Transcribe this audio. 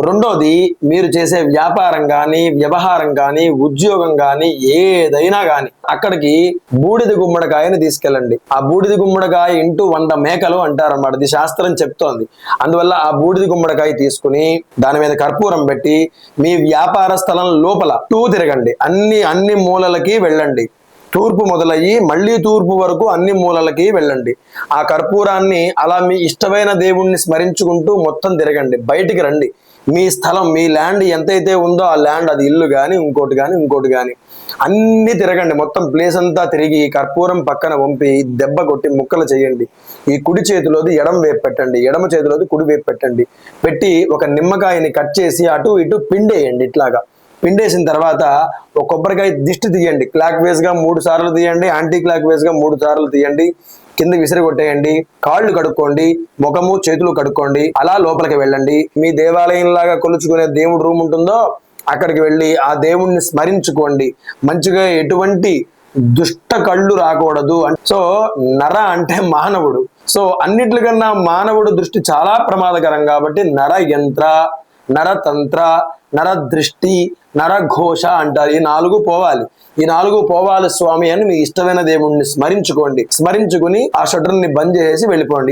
రెండోది, మీరు చేసే వ్యాపారం కానీ, వ్యవహారం కానీ, ఉద్యోగం కానీ, ఏదైనా కానీ అక్కడికి బూడిద గుమ్మడికాయని తీసుకెళ్ళండి. ఆ బూడిద గుమ్మడికాయ ఇంటూ 100 మేకలు అంటారన్నమాట. ఇది శాస్త్రం చెప్తోంది. అందువల్ల ఆ బూడిద గుమ్మడికాయ తీసుకుని దాని మీద కర్పూరం పెట్టి మీ వ్యాపార స్థలం లోపల తిరగండి. అన్ని మూలలకి వెళ్ళండి. తూర్పు మొదలయ్యి మళ్ళీ తూర్పు వరకు అన్ని మూలలకి వెళ్ళండి. ఆ కర్పూరాన్ని అలా మీ ఇష్టమైన దేవుణ్ణి స్మరించుకుంటూ మొత్తం తిరగండి. బయటికి రండి. మీ స్థలం, మీ ల్యాండ్ ఎంతైతే ఉందో ఆ ల్యాండ్, అది ఇల్లు కానీ ఇంకోటి కానీ అన్ని తిరగండి. మొత్తం ప్లేస్ అంతా తిరిగి కర్పూరం పక్కన పంపి దెబ్బ కొట్టి ముక్కలు చేయండి. ఈ కుడి చేతిలోది ఎడమ వైపు పెట్టండి, ఎడమ చేతిలోది కుడి వైపు పెట్టండి. పెట్టి ఒక నిమ్మకాయని కట్ చేసి అటు ఇటు పిండేయండి. ఇట్లాగా పిండేసిన తర్వాత ఒక కొబ్బరికాయ దిష్టి తీయండి. క్లాక్ వైజ్ గా 3 సార్లు తీయండి, యాంటీ క్లాక్ వైజ్ గా 3 సార్లు తీయండి. కింద విసిరి కొట్టేయండి. కాళ్ళు కడుక్కోండి, ముఖము చేతులు కడుక్కోండి. అలా లోపలికి వెళ్ళండి. మీ దేవాలయం లాగా కొలుచుకునే దేవుడు రూమ్ ఉంటుందో అక్కడికి వెళ్ళి ఆ దేవుణ్ణి స్మరించుకోండి. మంచిగా ఎటువంటి దుష్ట కళ్ళు రాకూడదు. సో నర అంటే మానవుడు. సో అన్నిట్లకన్నా మానవుడు దృష్టి చాలా ప్రమాదకరం కాబట్టి నర యంత్ర, నరతంత్ర, నరదృష్టి, నరఘోష అంటారు. ఈ 4 పోవాలి. ఈ 4 పోవాలి స్వామి అని మీ ఇష్టమైన దేవుణ్ణి స్మరించుకోండి. స్మరించుకుని ఆ షటర్ని బంద్ చేసి వెళ్ళిపోండి.